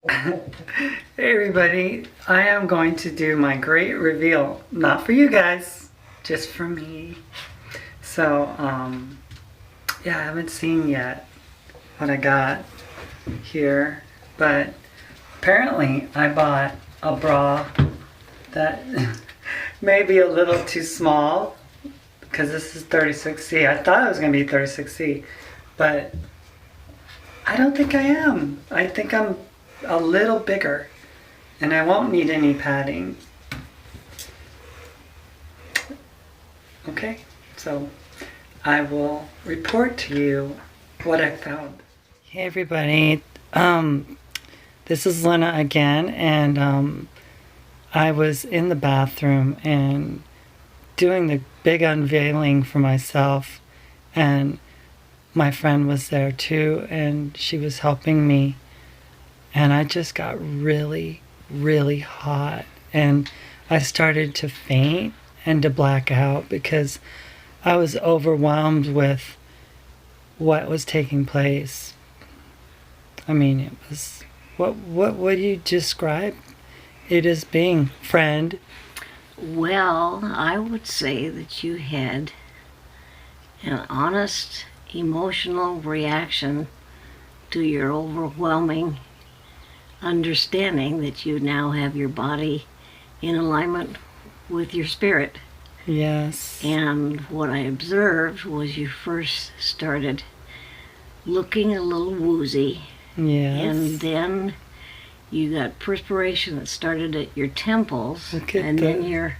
Hey everybody, I am going to do my great reveal. Not for you guys, just for me. So, yeah, I haven't seen yet what I got here, but apparently I bought a bra that may be a little too small because this is 36C. I thought it was going to be 36C, but I don't think I am. I think I'm a little bigger, and I won't need any padding. Okay, so I will report to you what I found. Hey everybody, this is Lynna again, and I was in the bathroom and doing the big unveiling for myself, and my friend was there too, and she was helping me. And I just got really, really hot. And I started to faint and to black out because I was overwhelmed with what was taking place. I mean, it was, what would you describe it as being, friend? Well, I would say that you had an honest emotional reaction to your overwhelming understanding that you now have your body in alignment with your spirit. Yes. And what I observed was you first started looking a little woozy. Yes. And then you got perspiration that started at your temples. Look at and then your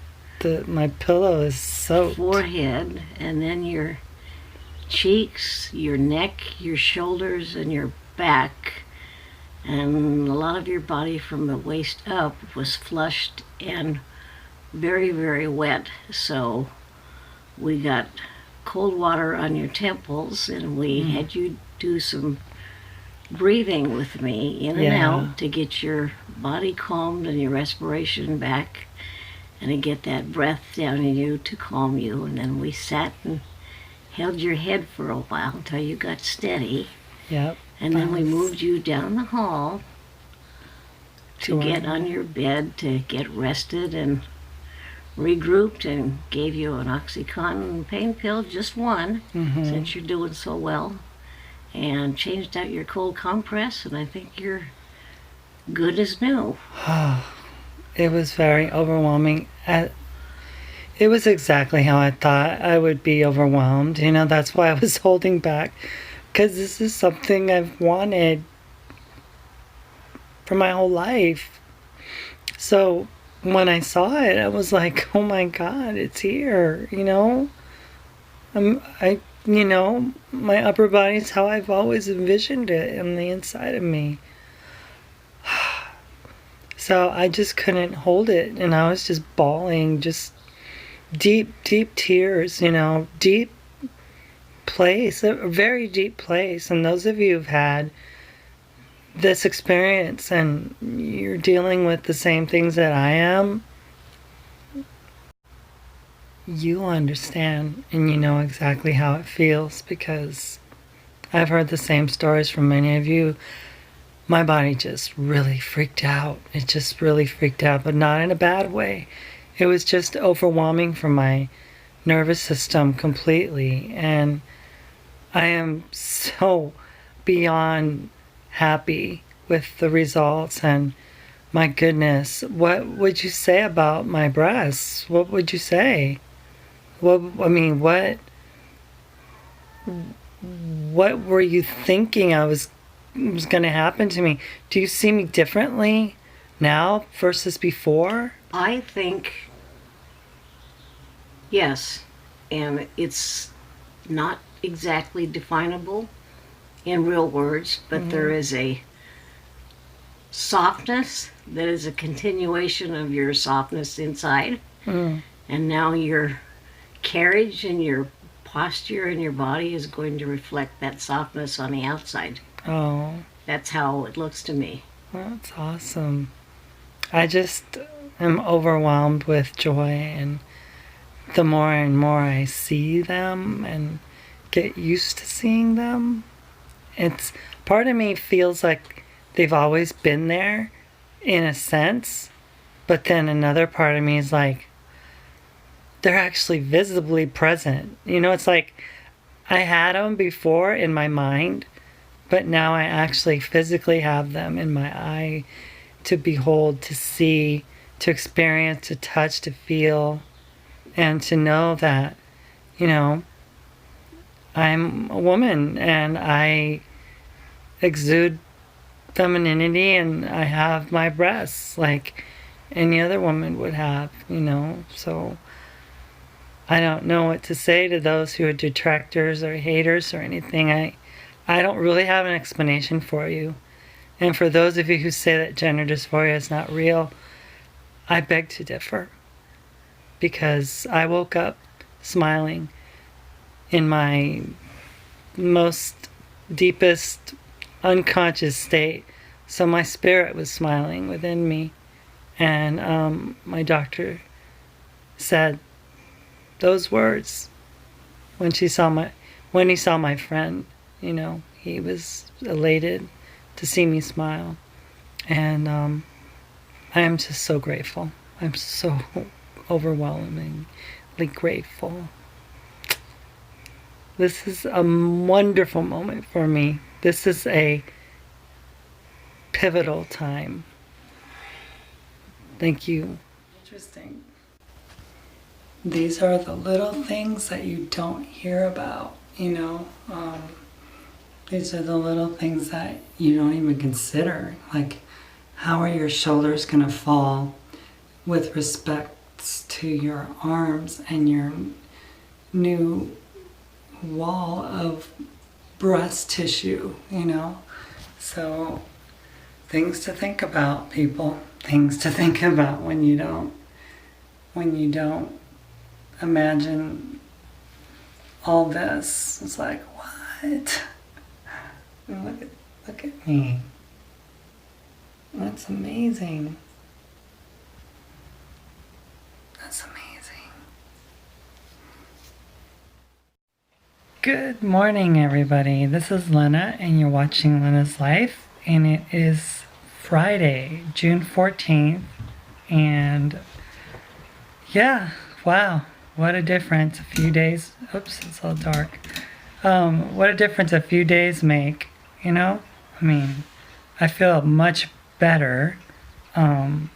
my pillow is soaked. Forehead, and then your cheeks, your neck, your shoulders, and your back. And a lot of your body from the waist up was flushed and very, very wet. So we got cold water on your temples, and we had you do some breathing with me in and out to get your body calmed and your respiration back, and to get that breath down in you to calm you. And then we sat and held your head for a while until you got steady. Yep. And then we moved you down the hall to get on your bed to get rested and regrouped, and gave you an Oxycontin pain pill, just one, since you're doing so well, and changed out your cold compress, and I think you're good as new. It was very overwhelming. It was exactly how I thought I would be overwhelmed. You know, that's why I was holding back. Because this is something I've wanted for my whole life. So when I saw it, I was like, oh my God, it's here, you know? My upper body is how I've always envisioned it on the inside of me. So I just couldn't hold it, and I was just bawling, just deep, deep tears, you know, deep place, a very deep place. And those of you who've had this experience and you're dealing with the same things that I am, you understand, and you know exactly how it feels, because I've heard the same stories from many of you. My body just really freaked out. It just really freaked out, but not in a bad way. It was just overwhelming for my nervous system completely. And I am so beyond happy with the results, and my goodness, what would you say about my breasts? What would you say? What were you thinking was going to happen to me? Do you see me differently now versus before? I think yes, and it's not exactly definable in real words, but there is a softness that is a continuation of your softness inside. And now your carriage and your posture and your body is going to reflect that softness on the outside. Oh, That's how it looks to me. that's awesome. I just am overwhelmed with joy, and the more and more I see them and get used to seeing them, it's part of me feels like they've always been there in a sense, but then another part of me is like, they're actually visibly present. You know, it's like I had them before in my mind, but now I actually physically have them in my eye to behold, to see, to experience, to touch, to feel, and to know that, you know, I'm a woman and I exude femininity and I have my breasts like any other woman would have, you know. So I don't know what to say to those who are detractors or haters or anything. I don't really have an explanation for you. And for those of you who say that gender dysphoria is not real, I beg to differ. Because I woke up smiling in my most deepest unconscious state. So my spirit was smiling within me. And my doctor said those words when he saw my friend. You know, he was elated to see me smile. And I am just so grateful. I'm so overwhelmingly grateful. This is a wonderful moment for me. This is a pivotal time. Thank you. Interesting. These are the little things that you don't hear about, you know. These are the little things that you don't even consider. Like, how are your shoulders going to fall with respect to your arms and your new wall of breast tissue, you know? So, things to think about, people. Things to think about when you don't imagine all this. It's like, what? Look at me. That's amazing. That's amazing. Good morning, everybody. This is Lynna, and you're watching Lynna's Life, and it is Friday, June 14th, and yeah, wow, what a difference a few days, oops, it's all dark, what a difference a few days make, you know? I mean, I feel much better, I'm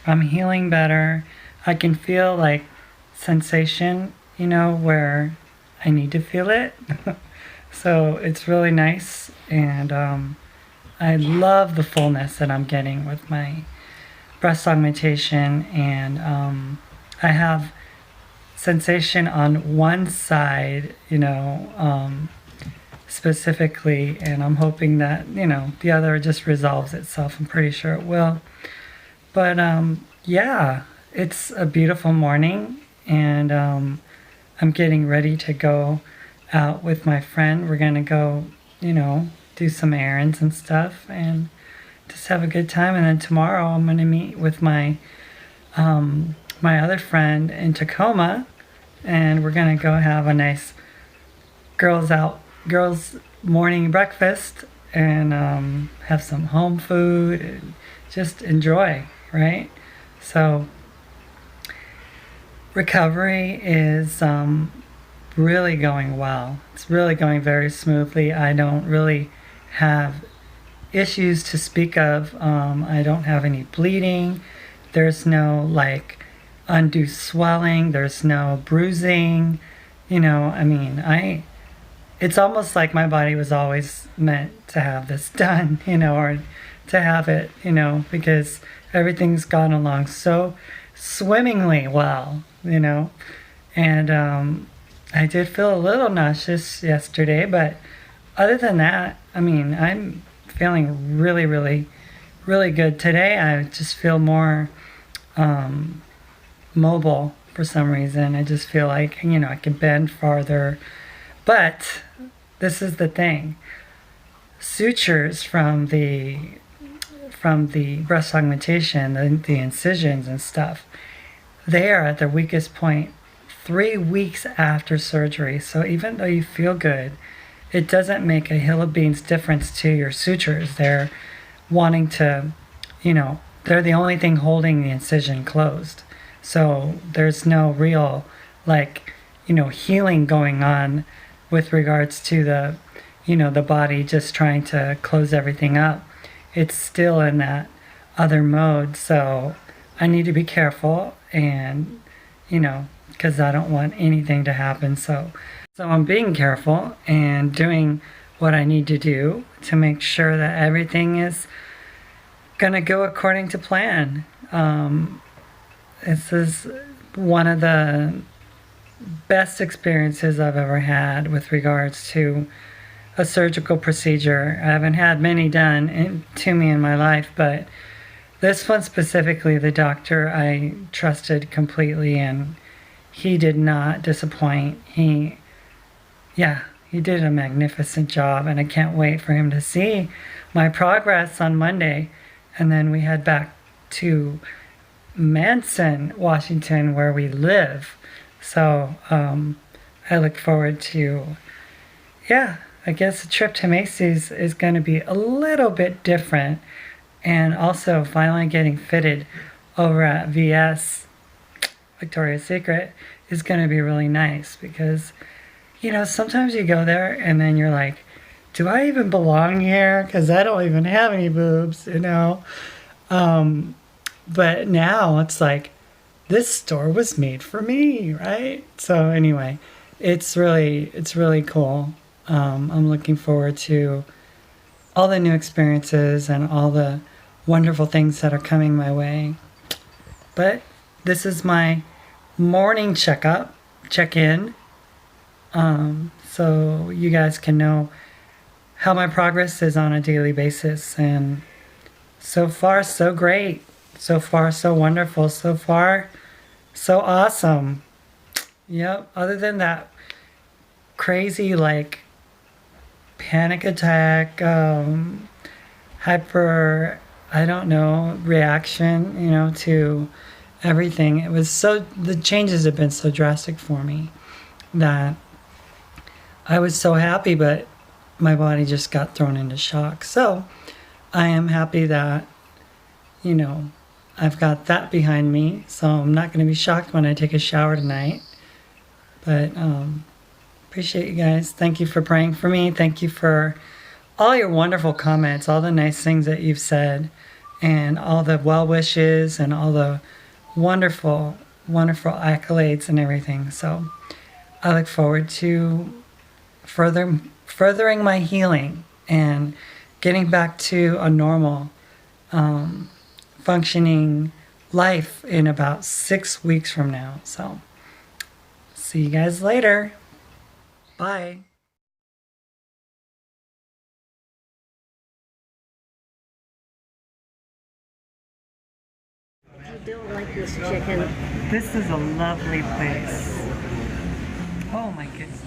healing better, I can feel like sensation, you know, where I need to feel it, so it's really nice, and I love the fullness that I'm getting with my breast augmentation, and I have sensation on one side, you know, specifically, and I'm hoping that, you know, the other just resolves itself. I'm pretty sure it will. But yeah, it's a beautiful morning, and I'm getting ready to go out with my friend. We're gonna go, you know, do some errands and stuff and just have a good time. And then tomorrow I'm going to meet with my my other friend in Tacoma, and we're going to go have a nice girls morning breakfast and have some home food and just enjoy, right? So recovery is really going well. It's really going very smoothly. I don't really have issues to speak of. I don't have any bleeding. There's no like undue swelling. There's no bruising. You know, I mean, it's almost like my body was always meant to have this done, you know, or to have it, you know, because everything's gone along so swimmingly well, you know. And I did feel a little nauseous yesterday, but other than that, I mean, I'm feeling really, really, really good. Today, I just feel more mobile for some reason. I just feel like, you know, I can bend farther. But this is the thing. Sutures from the breast augmentation, the incisions and stuff, they are at their weakest point 3 weeks after surgery. So even though you feel good, it doesn't make a hill of beans difference to your sutures. They're wanting to, they're the only thing holding the incision closed. So there's no real, like, healing going on with regards to the body just trying to close everything up. It's still in that other mode. So I need to be careful and, because I don't want anything to happen. So I'm being careful and doing what I need to do to make sure that everything is going to go according to plan. This is one of the best experiences I've ever had with regards to a surgical procedure. I haven't had many done to me in my life, but this one specifically, the doctor I trusted completely, and he did not disappoint. He did a magnificent job, and I can't wait for him to see my progress on Monday. And then we head back to Manson, Washington, where we live. So I look forward to, I guess the trip to Macy's is going to be a little bit different. And also finally getting fitted over at VS, Victoria's Secret, is going to be really nice because, sometimes you go there and then you're like, do I even belong here? Because I don't even have any boobs, But now it's like, this store was made for me, right? So anyway, it's really cool. I'm looking forward to all the new experiences and all the wonderful things that are coming my way. But this is my morning check-in, so you guys can know how my progress is on a daily basis. And so far, so great. So far, so wonderful. So far, so awesome. Yep. Other than that crazy, like, panic attack, reaction, to everything. The changes have been so drastic for me that I was so happy, but my body just got thrown into shock. So I am happy that, I've got that behind me. So I'm not going to be shocked when I take a shower tonight. But appreciate you guys. Thank you for praying for me. Thank you for all your wonderful comments, all the nice things that you've said, and all the well wishes and all the wonderful, wonderful accolades and everything. So I look forward to furthering my healing and getting back to a normal functioning life in about 6 weeks from now. So see you guys later. Bye. I don't like this chicken. This is a lovely place. Oh my goodness.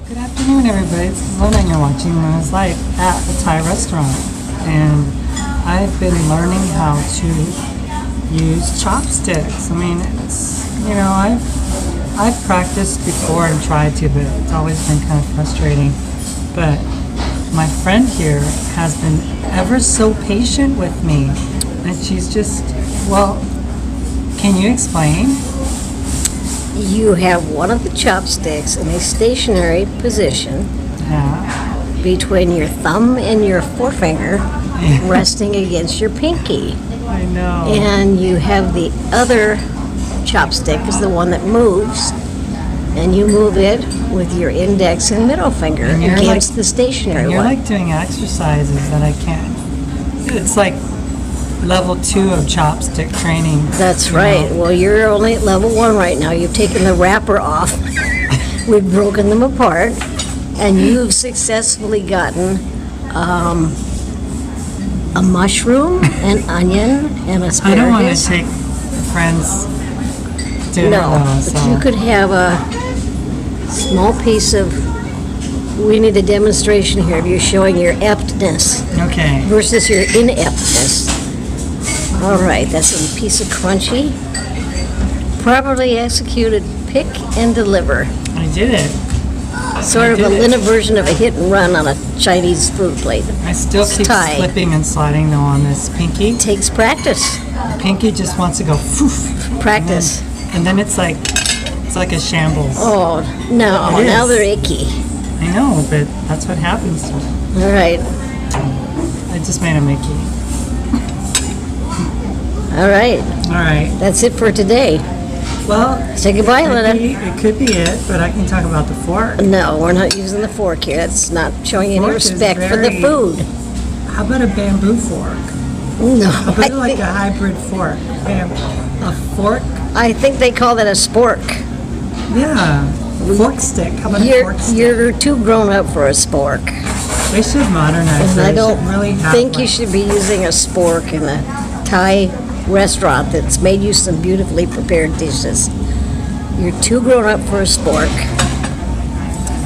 Good afternoon, everybody. This is Lynna, and you're watching Lynna's Life at the Thai restaurant. And I've been learning how to use chopsticks. I mean, it's, I've practiced before and tried to, but it's always been kind of frustrating. But my friend here has been ever so patient with me. And she's just, can you explain? You have one of the chopsticks in a stationary position between your thumb and your forefinger, resting against your pinky. I know. And you have the other chopstick is the one that moves, and you move it with your index and middle finger against the stationary one. You're like doing exercises that I can't. It's like level 2 of chopstick training. That's right. Well, you're only at level 1 right now. You've taken the wrapper off. We've broken them apart, and you've successfully gotten a mushroom, an onion, and asparagus. I don't want to take friends dinner though. But you could have a small piece of. We need a demonstration here of you showing your aptness. Okay. Versus your ineptness. All right, that's a piece of crunchy, properly executed pick and deliver. I did it. Sort of a Lynna version of a hit and run on a Chinese food plate. I still keep Thai. slipping and sliding though on this pinky. Takes practice. Pinky just wants to go poof. Practice. And then it's like a shambles. Oh, no. It Now is. they're icky. I know, but that's what happens to them. All right. I just made a Mickey. All right. All right. That's it for today. Well, Say goodbye, Lynna. it could be it, but I can talk about the fork. No, we're not using the fork here. That's not showing any Fork is respect for the very- food. How about a bamboo fork? No. How about like a hybrid fork? A fork? I think they call that a spork. Yeah. Fork stick. How about a You're, fork stick? you're too grown up for a spork. They should modernize And it. I They don't should really have think you like- should be using a spork in a Thai restaurant that's made you some beautifully prepared dishes. You're too grown up for a spork.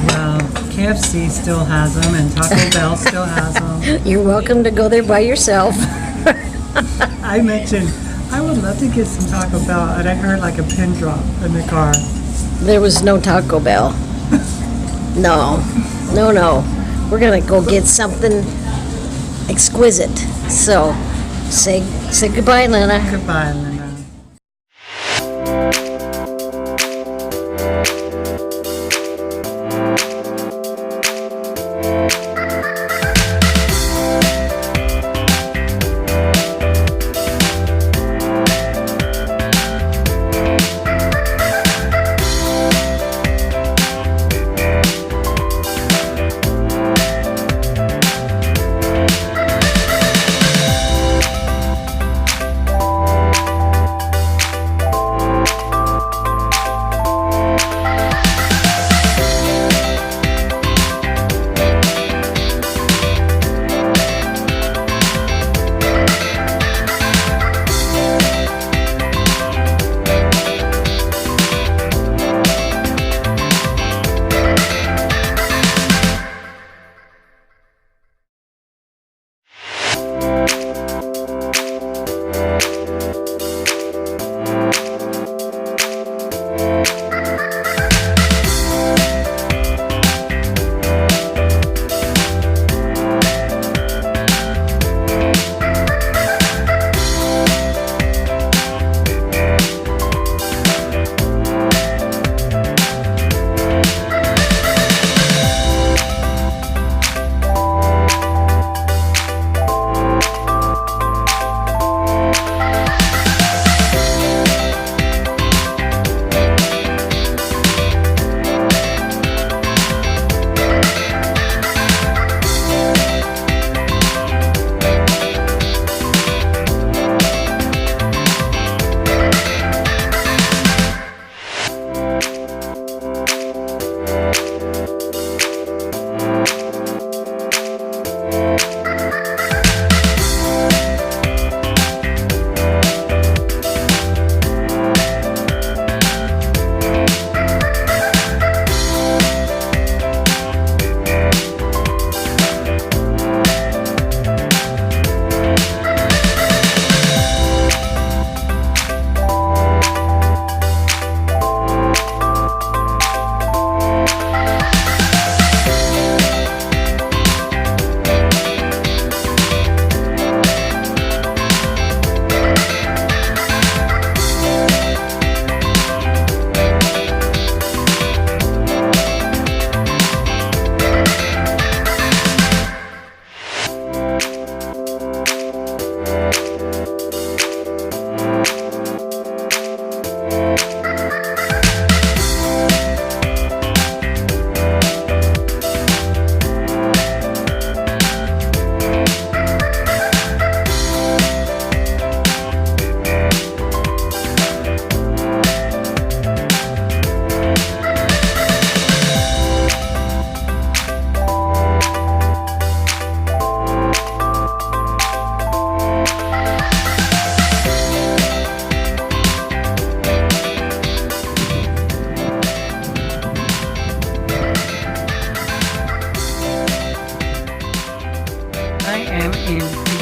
Well, KFC still has them, and Taco Bell still has them. You're welcome to go there by yourself. I mentioned I would love to get some Taco Bell, and I heard like a pin drop in the car. There was no Taco Bell. No. We're gonna go get something exquisite. So, say goodbye, Lynna. Goodbye, Lynna.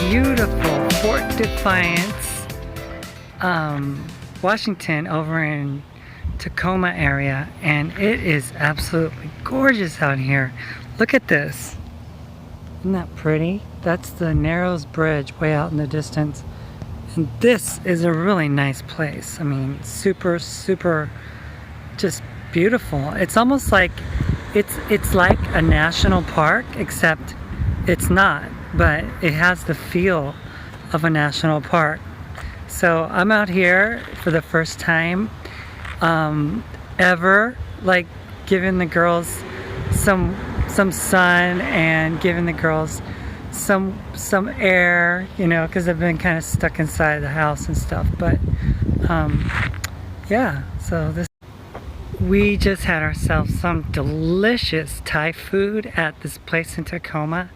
beautiful Fort Defiance, Washington, over in Tacoma area, and it is absolutely gorgeous out here. Look at this. Isn't that pretty? That's the Narrows Bridge way out in the distance. And this is a really nice place. I mean, super, super just beautiful. It's almost like it's like a national park, except it's not, but it has the feel of a national park. So I'm out here for the first time ever, like giving the girls some sun and giving the girls some air, you know, because I've been kind of stuck inside the house and stuff. But yeah, so we just had ourselves some delicious Thai food at this place in Tacoma.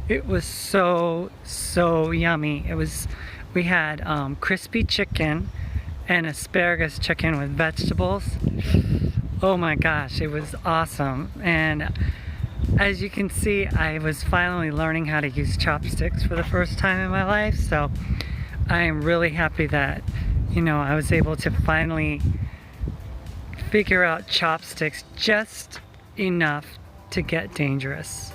It was so yummy. We had crispy chicken and asparagus chicken with vegetables. Oh my gosh, it was awesome. And as you can see, I was finally learning how to use chopsticks for the first time in my life, so I am really happy that, you know, I was able to finally figure out chopsticks just enough to get dangerous.